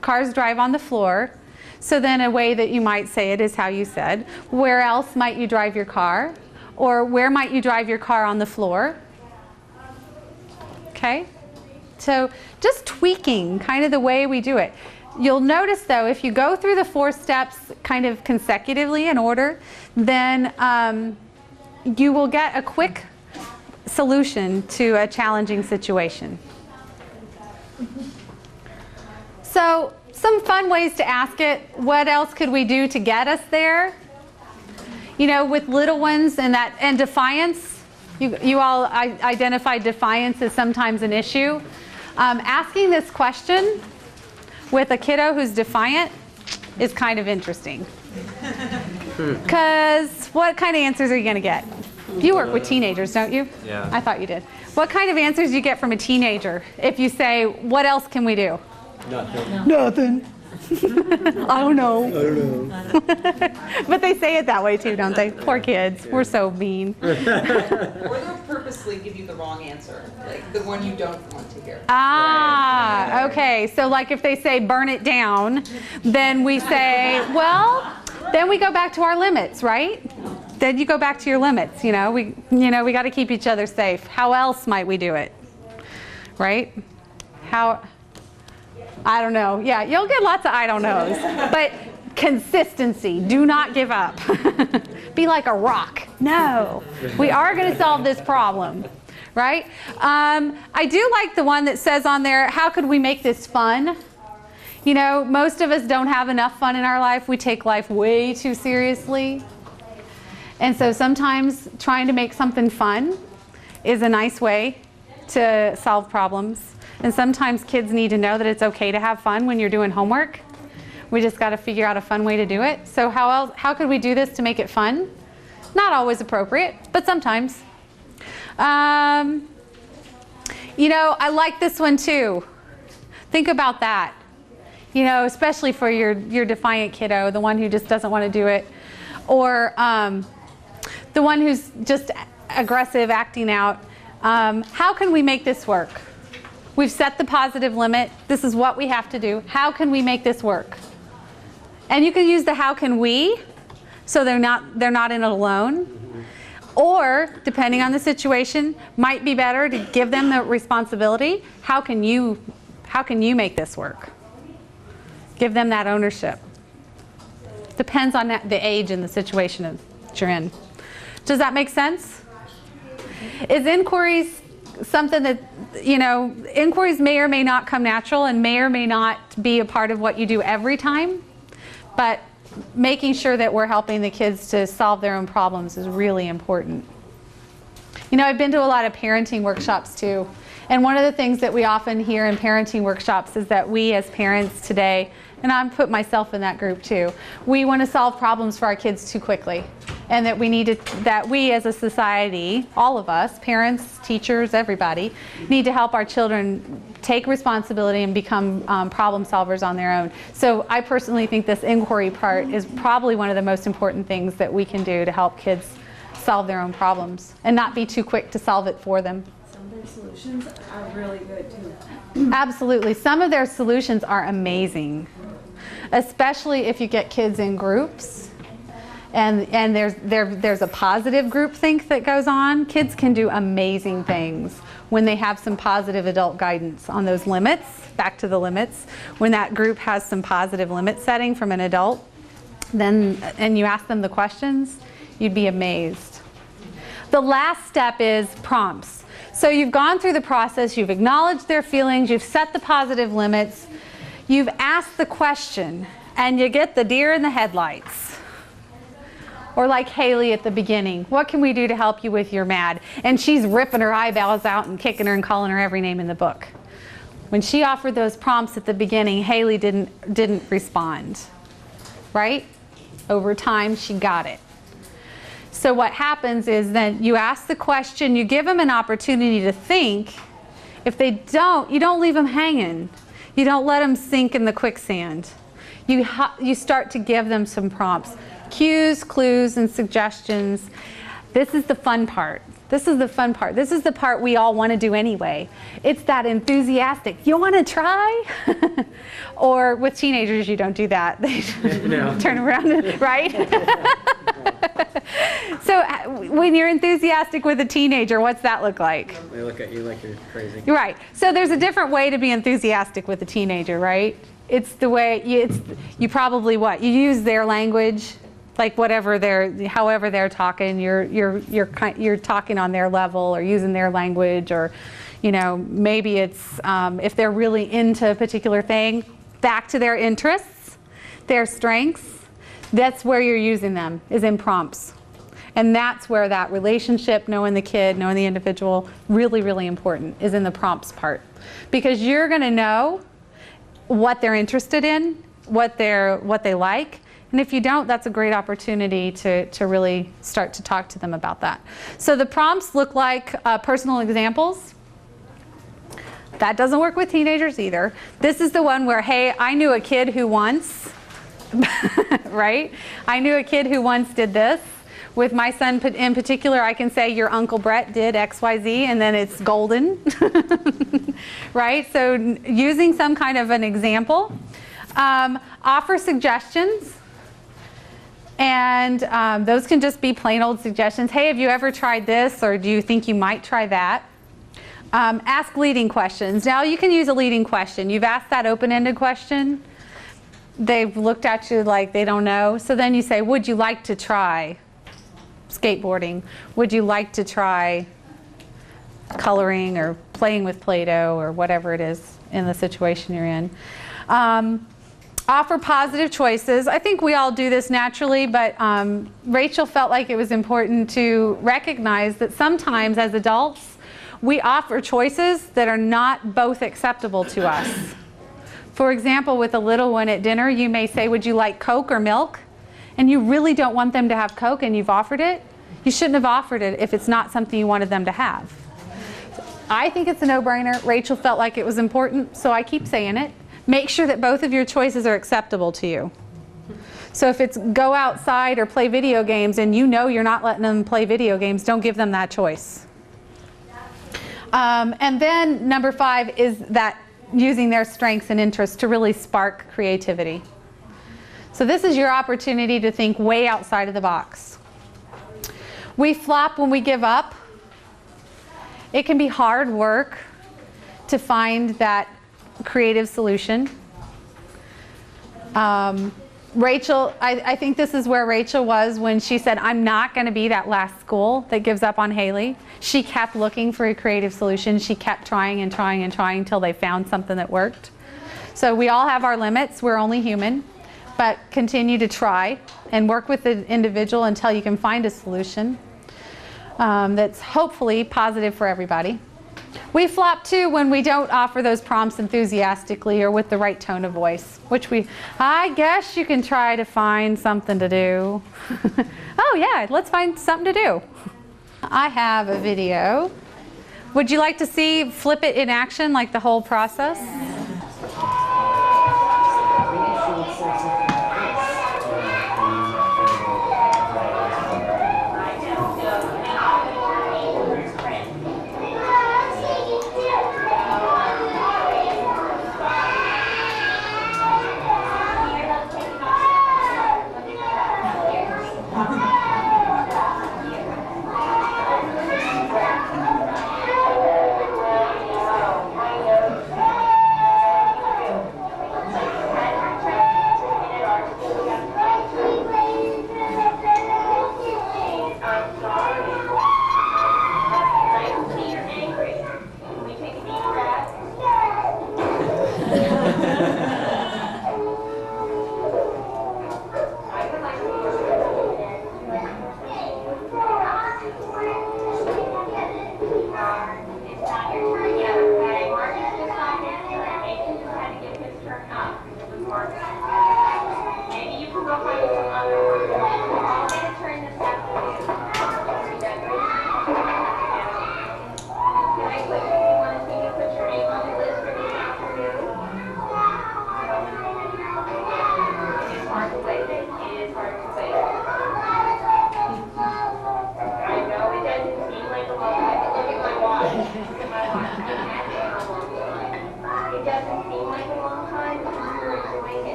cars drive on the floor. So then a way that you might say it is how you said, where else might you drive your car? Or where might you drive your car on the floor? Okay? So just tweaking kind of the way we do it. You'll notice though, if you go through the 4 steps kind of consecutively in order, then you will get a quick solution to a challenging situation. So some fun ways to ask it. What else could we do to get us there? You know, with little ones and defiance, You all identified defiance as sometimes an issue. Asking this question with a kiddo who's defiant is kind of interesting. Because what kind of answers are you going to get? You work with teenagers, don't you? Yeah. I thought you did. What kind of answers do you get from a teenager if you say, what else can we do? Nothing. I don't know. But they say it that way too, don't they? Poor kids. We're so mean. Or they'll purposely give you the wrong answer, like the one you don't want to hear. Ah, okay. So like if they say burn it down, then we say, well, then we go back to our limits, right? Then you go back to your limits, we got to keep each other safe. How else might we do it? Right? I don't know. Yeah, you'll get lots of I don't knows. But consistency. Do not give up. Be like a rock. No. We are going to solve this problem. Right? I do like the one that says on there, how could we make this fun? Most of us don't have enough fun in our life. We take life way too seriously. And so sometimes trying to make something fun is a nice way to solve problems. And sometimes kids need to know that it's okay to have fun when you're doing homework. We just got to figure out a fun way to do it. So how could we do this to make it fun? Not always appropriate, but sometimes. I like this one too. Think about that. Especially for your defiant kiddo, the one who just doesn't want to do it. Or the one who's just aggressive, acting out. How can we make this work? We've set the positive limit. This is what we have to do. How can we make this work? And you can use the how can we, so they're not in it alone. Or, depending on the situation, might be better to give them the responsibility. How can you make this work? Give them that ownership. Depends on the age and the situation that you're in. Does that make sense? Is inquiries something that, inquiries may or may not come natural and may or may not be a part of what you do every time, but making sure that we're helping the kids to solve their own problems is really important. I've been to a lot of parenting workshops too, and one of the things that we often hear in parenting workshops is that we as parents today, and I'm put myself in that group too, we want to solve problems for our kids too quickly. And that we as a society, all of us, parents, teachers, everybody, need to help our children take responsibility and become problem solvers on their own. So I personally think this inquiry part is probably one of the most important things that we can do to help kids solve their own problems and not be too quick to solve it for them. Some of their solutions are really good too. Absolutely. Some of their solutions are amazing, especially if you get kids in groups. And there's a positive groupthink that goes on. Kids can do amazing things when they have some positive adult guidance on those limits, back to the limits. When that group has some positive limit setting from an adult, and you ask them the questions, you'd be amazed. The last step is prompts. So you've gone through the process, you've acknowledged their feelings, you've set the positive limits, you've asked the question, and you get the deer in the headlights. Or like Haley at the beginning, what can we do to help you with your mad? And she's ripping her eyeballs out and kicking her and calling her every name in the book. When she offered those prompts at the beginning, Haley didn't respond, right? Over time, she got it. So what happens is then you ask the question, you give them an opportunity to think. If they don't, you don't leave them hanging. You don't let them sink in the quicksand. You start to give them some prompts. Cues, clues, and suggestions. This is the fun part. This is the fun part. This is the part we all want to do anyway. It's that enthusiastic, you want to try? Or with teenagers, you don't do that. They turn around, right? So when you're enthusiastic with a teenager, what's that look like? They look at you like you're crazy. You're right. So there's a different way to be enthusiastic with a teenager, right? It's the way, you probably you use their language. Like however they're talking, you're talking on their level or using their language, or maybe it's if they're really into a particular thing, back to their interests, their strengths. That's where you're using them, is in prompts. And that's where that relationship, knowing the kid, knowing the individual, really, really important, is in the prompts part. Because you're going to know what they're interested in, what they like. And if you don't, that's a great opportunity to really start to talk to them about that. So the prompts look like personal examples. That doesn't work with teenagers either. This is the one where, hey, I knew a kid who once, right? I knew a kid who once did this. With my son in particular, I can say your Uncle Brett did X, Y, Z, and then it's golden, right? So using some kind of an example. Offer suggestions. And those can just be plain old suggestions. Hey, have you ever tried this? Or do you think you might try that? Ask leading questions. Now you can use a leading question. You've asked that open-ended question. They've looked at you like they don't know. So then you say, would you like to try skateboarding? Would you like to try coloring or playing with Play-Doh or whatever it is in the situation you're in? Offer positive choices. I think we all do this naturally, but Rachel felt like it was important to recognize that sometimes as adults, we offer choices that are not both acceptable to us. For example, with a little one at dinner, you may say, would you like Coke or milk? And you really don't want them to have Coke and you've offered it. You shouldn't have offered it if it's not something you wanted them to have. I think it's a no-brainer. Rachel felt like it was important, so I keep saying it. Make sure that both of your choices are acceptable to you. So if it's go outside or play video games and you know you're not letting them play video games, don't give them that choice. And then number 5 is that using their strengths and interests to really spark creativity. So this is your opportunity to think way outside of the box. We flop when we give up. It can be hard work to find that creative solution. Rachel, I think this is where Rachel was when she said, I'm not going to be that last school that gives up on Haley. She kept looking for a creative solution. She kept trying and trying and trying until they found something that worked. So we all have our limits. We're only human. But continue to try and work with the individual until you can find a solution that's hopefully positive for everybody. We flop too when we don't offer those prompts enthusiastically or with the right tone of voice, which I guess you can try to find something to do. Oh yeah, let's find something to do. I have a video. Would you like to see flip it in action, like the whole process?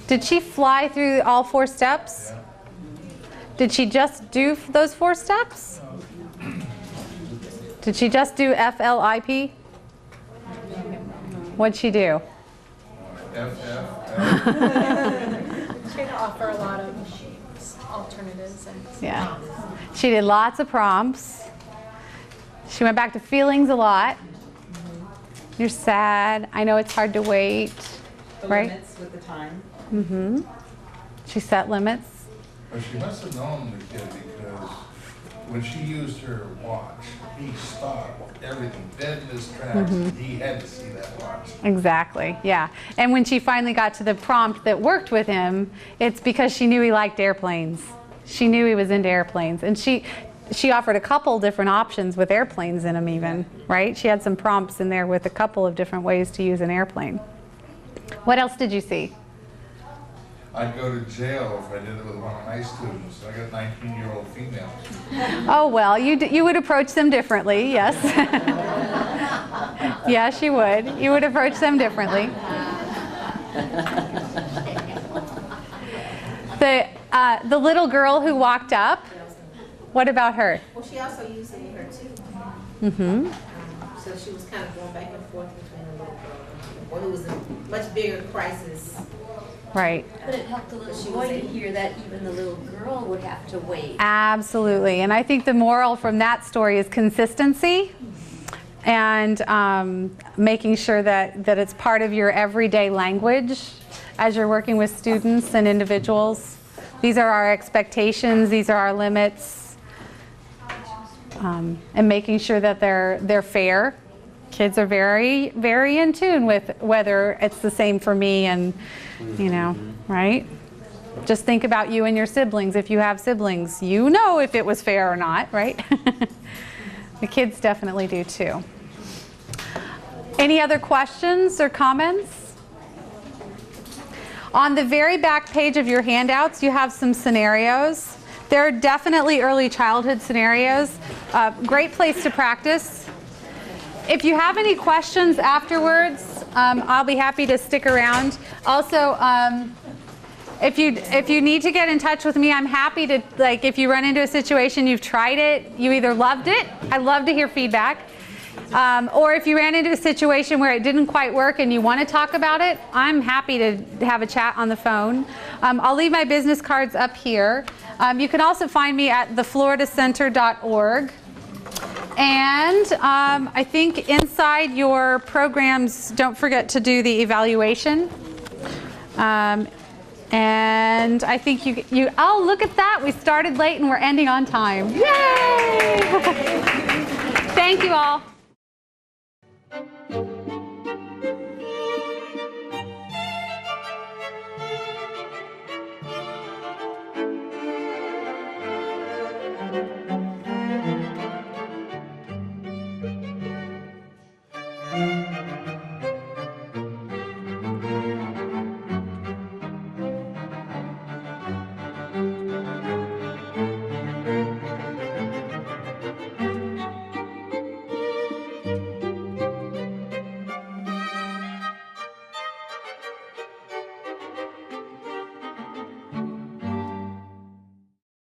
Did she fly through all 4 steps? Did she just do those 4 steps? Did she just do FLIP? What'd she do? She'd offer a lot of alternatives and Yeah. She did lots of prompts. She went back to feelings a lot. You're sad. I know it's hard to wait. The Right? limits with the time. Mm-hmm. She set limits. But she must have known the kid because when she used her watch, he stopped everything dead in his tracks. He had to see that watch. Exactly, yeah. And when she finally got to the prompt that worked with him, it's because she knew he liked airplanes. She knew he was into airplanes. And she offered a couple different options with airplanes in them even, right? She had some prompts in there with a couple of different ways to use an airplane. What else did you see? I'd go to jail if I did it with one of my students. I got 19-year-old females. Oh, well, you would approach them differently, yes. Yes, you would. You would approach them differently. The little girl who walked up, what about her? Well, she also used it with her too. Mm-hmm. So she was kind of going back and forth between the little girl and the boy, who was a much bigger crisis. Right. But it helped the little boy to hear that even the little girl would have to wait. Absolutely. And I think the moral from that story is consistency and making sure that it's part of your everyday language as you're working with students and individuals. These are our expectations. These are our limits. And making sure that they're fair. Kids are very, very in tune with whether it's the same for me and, you know, right? Just think about you and your siblings. If you have siblings, you know if it was fair or not, right? The kids definitely do too. Any other questions or comments? On the very back page of your handouts, you have some scenarios. There are definitely early childhood scenarios. Great place to practice. If you have any questions afterwards, I'll be happy to stick around. Also, if you need to get in touch with me, I'm happy to, like, if you run into a situation, you've tried it, you either loved it, I love to hear feedback, or if you ran into a situation where it didn't quite work and you want to talk about it, I'm happy to have a chat on the phone. I'll leave my business cards up here. You can also find me at thefloridacenter.org. And I think inside your programs, don't forget to do the evaluation. And I think oh, look at that. We started late and we're ending on time. Yay! Thank you all.